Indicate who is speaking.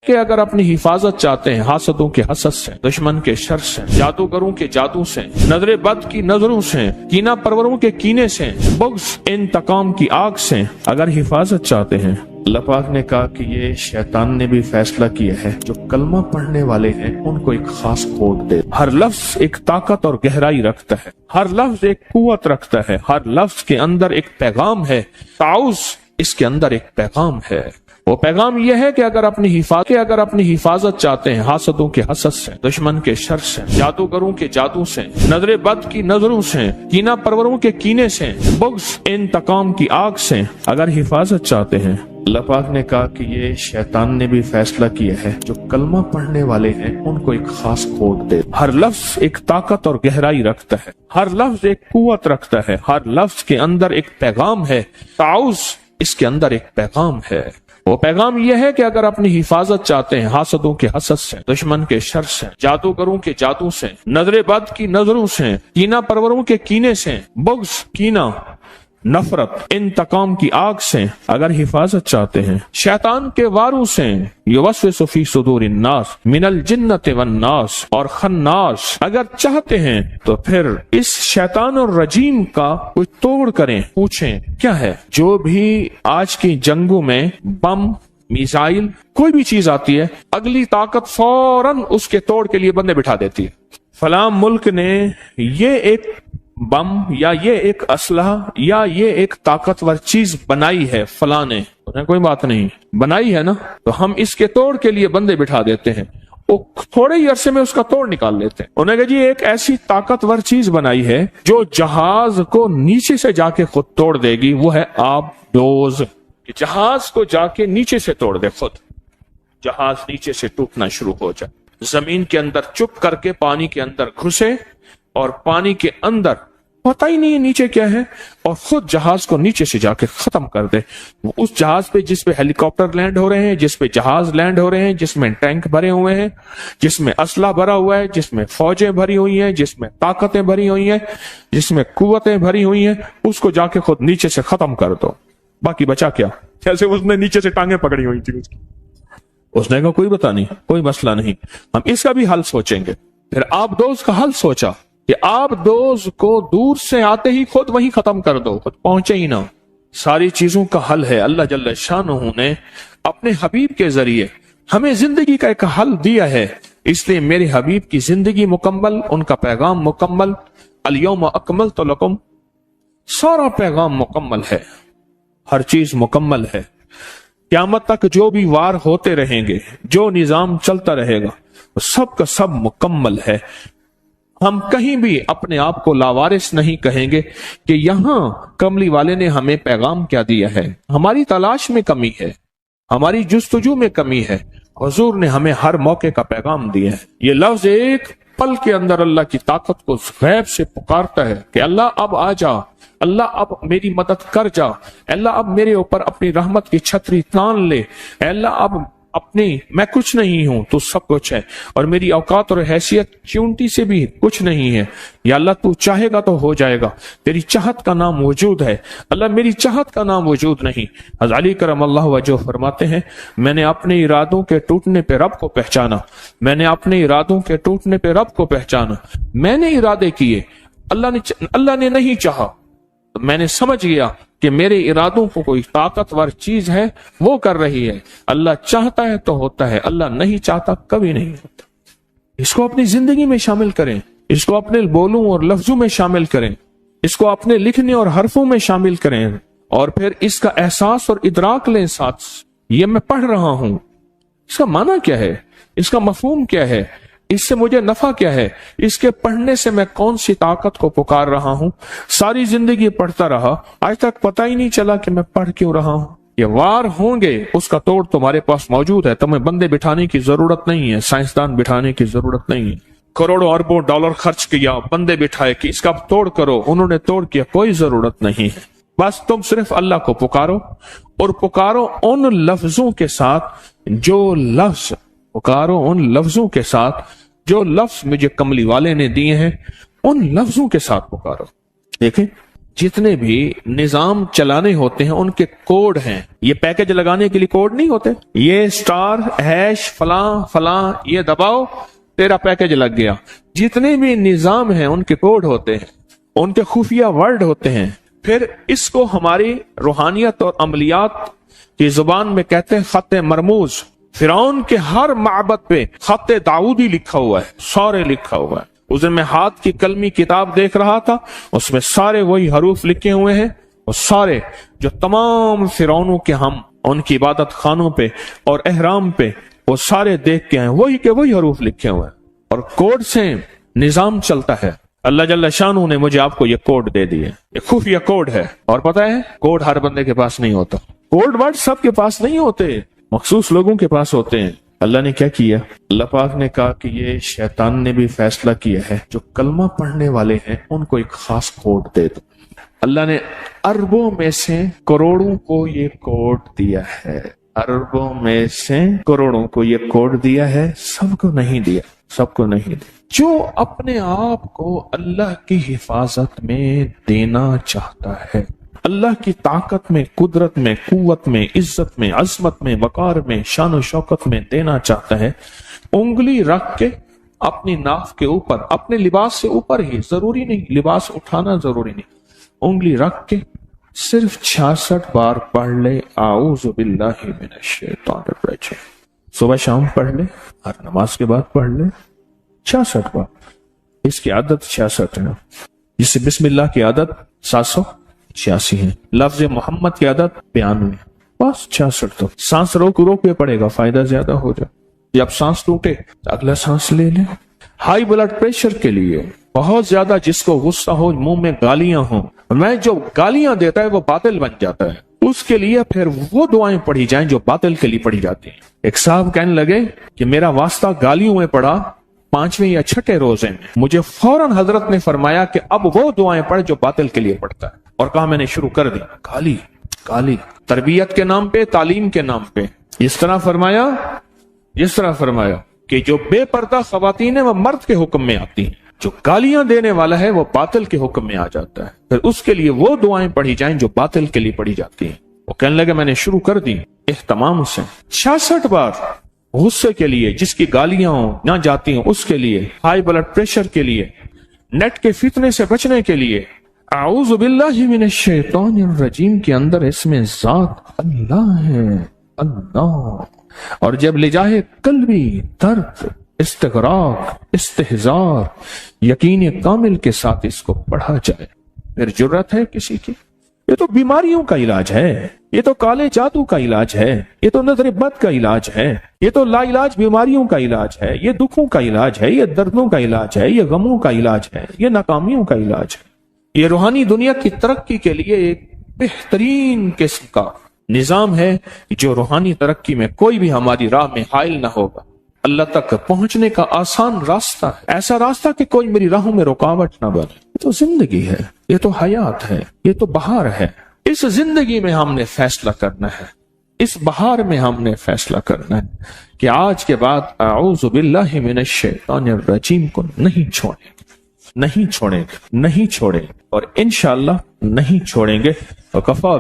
Speaker 1: کہ اگر اپنی حفاظت چاہتے ہیں حاسدوں کے حسد سے، دشمن کے شر سے، جادوگروں کے جادو سے، نظر بد کی نظروں سے، کینہ پروروں کے کینے سے، بغض انتقام کی آگ سے اگر حفاظت چاہتے ہیں، اللہ پاک نے کہا کہ یہ شیطان نے بھی فیصلہ کیا ہے جو کلمہ پڑھنے والے ہیں ان کو ایک خاص کوڈ دے۔ ہر لفظ ایک طاقت اور گہرائی رکھتا ہے، ہر لفظ ایک قوت رکھتا ہے، ہر لفظ کے اندر ایک پیغام ہے، تعوذ اس کے اندر ایک پیغام ہے۔ وہ پیغام یہ ہے کہ اگر اپنی حفاظت چاہتے ہیں حاسدوں کے حسد سے، دشمن کے شر سے، جادوگروں کے جادو سے، نظر بد کی نظروں سے، کینہ پروروں کے کینے سے، بغض انتقام کی آگ سے اگر حفاظت چاہتے ہیں، اللہ پاک نے کہا کہ یہ شیطان نے بھی فیصلہ کیا ہے جو کلمہ پڑھنے والے ہیں ان کو ایک خاص کوڈ دے۔ ہر لفظ ایک طاقت اور گہرائی رکھتا ہے، ہر لفظ ایک قوت رکھتا ہے، ہر لفظ کے اندر ایک پیغام ہے، تعوذ اس کے اندر ایک پیغام ہے۔ وہ پیغام یہ ہے کہ اگر اپنی حفاظت چاہتے ہیں حاسدوں کے حسد سے، دشمن کے شر سے، جادوگروں کے جادو سے، نظر بد کی نظروں سے، کینہ پروروں کے کینے سے، بغض کینہ نفرت انتقام کی آگ سے اگر حفاظت چاہتے ہیں، شیطان کے واروں سے، یوسوس فی صدور الناس من الجنۃ والناس اور خناس اگر چاہتے ہیں تو پھر اس شیطان اور رجیم کا کچھ توڑ کریں۔ پوچھیں کیا ہے؟ جو بھی آج کی جنگوں میں بم، میزائل، کوئی بھی چیز آتی ہے، اگلی طاقت فوراً اس کے توڑ کے لیے بندے بٹھا دیتی ہے۔ فلاں ملک نے یہ ایک بم یا یہ ایک اسلحہ یا یہ ایک طاقتور چیز بنائی ہے، فلاں نے، کوئی بات نہیں، بنائی ہے نا، تو ہم اس کے توڑ کے لیے بندے بٹھا دیتے ہیں۔ وہ تھوڑے ہی عرصے میں اس کا توڑ نکال لیتے ہیں۔ انہوں نے کہا جی ایک ایسی طاقتور چیز بنائی ہے جو جہاز کو نیچے سے جا کے خود توڑ دے گی، وہ ہے آب ڈوز، کہ جہاز کو جا کے نیچے سے توڑ دے، خود جہاز نیچے سے ٹوٹنا شروع ہو جائے، زمین کے اندر چپ کر کے پانی کے اندر گھسے اور پانی کے اندر پتہ ہی نہیں ہے نیچے کیا ہے، اور خود جہاز کو نیچے سے جا کے ختم کر دے۔ اس جہاز پہ جس پہ ہیلی کاپٹر لینڈ ہو رہے ہیں، جس پہ جہاز لینڈ ہو رہے ہیں، جس میں ٹینک بھرے ہوئے ہیں، جس میں اسلحہ بھرا ہوا ہے، جس میں فوجیں بھری ہوئی ہیں، جس میں طاقتیں بھری ہوئی ہیں، جس میں قوتیں بھری ہوئی ہیں، اس کو جا کے خود نیچے سے ختم کر دو، باقی بچا کیا؟ جیسے اس نے نیچے سے ٹانگیں پکڑی ہوئی تھی اس نے کہا کوئی بتا نہیں، کوئی مسئلہ نہیں، ہم اس کا بھی حل سوچیں گے۔ پھر آپ دوست کا حل سوچا کہ آپ دوست کو دور سے آتے ہی خود وہیں ختم کر دو، خود پہنچے ہی نہ۔ ساری چیزوں کا حل ہے، اللہ جل شانہ نے اپنے حبیب کے ذریعے ہمیں زندگی کا ایک حل دیا ہے، اس لیے میرے حبیب کی زندگی مکمل، ان کا پیغام مکمل، الیوم اکملت لکم، سارا پیغام مکمل ہے، ہر چیز مکمل ہے۔ قیامت تک جو بھی وار ہوتے رہیں گے، جو نظام چلتا رہے گا، سب کا سب مکمل ہے۔ ہم کہیں بھی اپنے آپ کو لاوارث نہیں کہیں گے کہ یہاں کملی والے نے ہمیں پیغام کیا دیا ہے۔ ہماری تلاش میں کمی ہے، ہماری جستجو میں کمی ہے، حضور نے ہمیں ہر موقع کا پیغام دیا ہے۔ یہ لفظ ایک پل کے اندر اللہ کی طاقت کو غیب سے پکارتا ہے کہ اللہ اب آ جا، اللہ اب میری مدد کر جا، اللہ اب میرے اوپر اپنی رحمت کی چھتری تان لے، اللہ اب اپنی میں کچھ نہیں ہوں، تو سب کچھ ہے، اور میری اوقات اور حیثیت چونٹی سے بھی کچھ نہیں ہے، یا اللہ تو چاہے گا تو ہو جائے گا، تیری چاہت کا نام وجود ہے، اللہ میری چاہت کا نام وجود نہیں۔ حضرت علی کرم اللہ وجہ فرماتے ہیں میں نے اپنے ارادوں کے ٹوٹنے پہ رب کو پہچانا، میں نے اپنے ارادوں کے ٹوٹنے پہ رب کو پہچانا، میں نے ارادے کیے، اللہ نے نہیں چاہا، تو میں نے سمجھ گیا کہ میرے ارادوں کو کوئی طاقتور چیز ہے وہ کر رہی ہے، اللہ چاہتا ہے تو ہوتا ہے، اللہ نہیں چاہتا کبھی نہیں ہوتا۔ اس کو اپنی زندگی میں شامل کریں، اس کو اپنے بولوں اور لفظوں میں شامل کریں، اس کو اپنے لکھنے اور حرفوں میں شامل کریں، اور پھر اس کا احساس اور ادراک لیں ساتھ، یہ میں پڑھ رہا ہوں، اس کا معنی کیا ہے، اس کا مفہوم کیا ہے، اس سے مجھے نفع کیا ہے، اس کے پڑھنے سے میں کون سی طاقت کو پکار رہا ہوں۔ ساری زندگی پڑھتا رہا، آج تک پتہ ہی نہیں چلا کہ میں پڑھ کیوں رہا ہوں۔ یہ وار ہوں گے، اس کا توڑ تمہارے پاس موجود ہے، تمہیں بندے بٹھانے کی ضرورت نہیں ہے، سائنسدان بٹھانے کی ضرورت نہیں ہے، کروڑوں اربوں ڈالر خرچ کیا، بندے بٹھائے کہ اس کا توڑ کرو، انہوں نے توڑ کیا، کوئی ضرورت نہیں ہے۔ بس تم صرف اللہ کو پکارو، اور پکارو ان لفظوں کے ساتھ جو لفظ مجھے کملی والے نے دیے ہیں، ان لفظوں کے ساتھ پکارو۔ دیکھیں جتنے بھی نظام چلانے ہوتے ہیں ان کے کوڈ ہیں. یہ پیکج لگانے کے لیے کوڈ نہیں ہوتے. یہ اسٹار ہیش فلاں فلاں یہ دباؤ تیرا پیکج لگ گیا. جتنے بھی نظام ہیں ان کے کوڈ ہوتے ہیں, ان کے خفیہ ورڈ ہوتے ہیں. پھر اس کو ہماری روحانیت اور عملیات کی زبان میں کہتے ہیں خط مرموز. فرعون کے ہر معبد پہ خط داؤدی لکھا ہوا ہے, سارے لکھا ہوا ہے. اس دن میں ہاتھ کی قلمی کتاب دیکھ رہا تھا, اس میں سارے وہی حروف لکھے ہوئے ہیں, اور سارے جو تمام فرعونوں کے ہم ان کی عبادت خانوں پہ اور احرام پہ وہ سارے دیکھ کے ہیں, وہی کے وہی حروف لکھے ہوئے ہیں, اور کوڈ سے نظام چلتا ہے. اللہ جل شانہ نے مجھے آپ کو یہ کوڈ دے دیے, یہ خفیہ کوڈ ہے. اور پتہ ہے کوڈ ہر بندے کے پاس نہیں ہوتا, کوڈ ورڈ سب کے پاس نہیں ہوتے, مخصوص لوگوں کے پاس ہوتے ہیں. اللہ نے کیا کیا؟ اللہ پاک نے کہا کہ یہ شیطان نے بھی فیصلہ کیا ہے جو کلمہ پڑھنے والے ہیں ان کو ایک خاص کوڈ دے دو. اللہ نے اربوں میں سے کروڑوں کو یہ کوڈ دیا ہے, اربوں میں سے کروڑوں کو یہ کوڈ دیا ہے, سب کو نہیں دیا, سب کو نہیں دیا. جو اپنے آپ کو اللہ کی حفاظت میں دینا چاہتا ہے, اللہ کی طاقت میں, قدرت میں, قوت میں, عزت میں, عظمت میں, وقار میں, شان و شوکت میں دینا چاہتا ہے, انگلی رکھ کے اپنی ناف کے اوپر, اپنے لباس سے اوپر ہی, ضروری نہیں لباس اٹھانا ضروری نہیں, انگلی رکھ کے صرف 66 بار پڑھ لے اعوذ باللہ من الشیطان الرجیم. صبح شام پڑھ لے, ہر نماز کے بعد پڑھ لے 66 بار. اس کی عادت 66 ہے, جس سے بسم اللہ کی عادت 786 ہے, لفظ محمد کی عادت 92, بس 66. تو سانس روک کے پڑے گا, فائدہ زیادہ ہو جائے. جب سانس ٹوٹے تو اگلا سانس لے لیں. ہائی بلڈ پریشر کے لیے بہت زیادہ جس کو غصہ ہو, منہ میں گالیاں ہوں, میں جو گالیاں دیتا ہے وہ باطل بن جاتا ہے, اس کے لیے پھر وہ دعائیں پڑھی جائیں جو باطل کے لیے پڑھی جاتی ہیں. ایک صاحب کہنے لگے کہ میرا واسطہ گالیوں میں پڑا 5ویں یا 6ٹھے روزے میں. مجھے فوراً حضرت نے فرمایا کہ اب وہ دعائیں پڑھ جو باطل کے لیے پڑھتا ہے, اور کہا میں نے شروع کر دی گالی گالی, تربیت کے نام پہ, تعلیم کے نام پہ. اس طرح فرمایا کہ جو بے پردہ خواتین ہیں وہ مرد کے حکم میں آتی ہیں, جو گالیاں دینے والا ہے وہ باطل کے حکم میں آ جاتا ہے. پھر اس کے لیے وہ دعائیں پڑھی جائیں جو باطل کے لیے پڑھی جاتی ہیں. وہ کہنے لگے میں نے شروع کر دی اہتمام سے 66 بار. غصے کے لیے, جس کی گالیاں نہ جاتی ہیں اس کے لیے, ہائی بلڈ پریشر کے لیے, نیٹ کے فتنے سے بچنے کے لیے. اعوذ باللہ من الشیطان الرجیم کے اندر اس میں ذات اللہ ہے, اللہ. اور جب لے جائے قلبی درد, استغراق, استحضار, یقین کامل کے ساتھ اس کو پڑھا جائے, پھر جرت ہے کسی کی. یہ تو بیماریوں کا علاج ہے, یہ تو کالے جادو کا علاج ہے, یہ تو نظر بد کا علاج ہے, یہ تو لا علاج بیماریوں کا علاج ہے, یہ دکھوں کا علاج ہے, یہ دردوں کا علاج ہے, یہ غموں کا علاج ہے, یہ ناکامیوں کا علاج ہے. یہ روحانی دنیا کی ترقی کے لیے ایک بہترین قسم کا نظام ہے جو روحانی ترقی میں کوئی بھی ہماری راہ میں حائل نہ ہوگا. اللہ تک پہنچنے کا آسان راستہ ہے, ایسا راستہ کہ کوئی میری راہوں میں رکاوٹ نہ بنے. یہ تو زندگی ہے, یہ تو حیات ہے, یہ تو بہار ہے. اس زندگی میں ہم نے فیصلہ کرنا ہے, اس بہار میں ہم نے فیصلہ کرنا ہے کہ آج کے بعد اعوذ باللہ من الشیطان الرجیم کو نہیں چھوڑیں گے, نہیں چھوڑیں گے, نہیں چھوڑیں گے, اور انشاءاللہ نہیں چھوڑیں گے. وکفا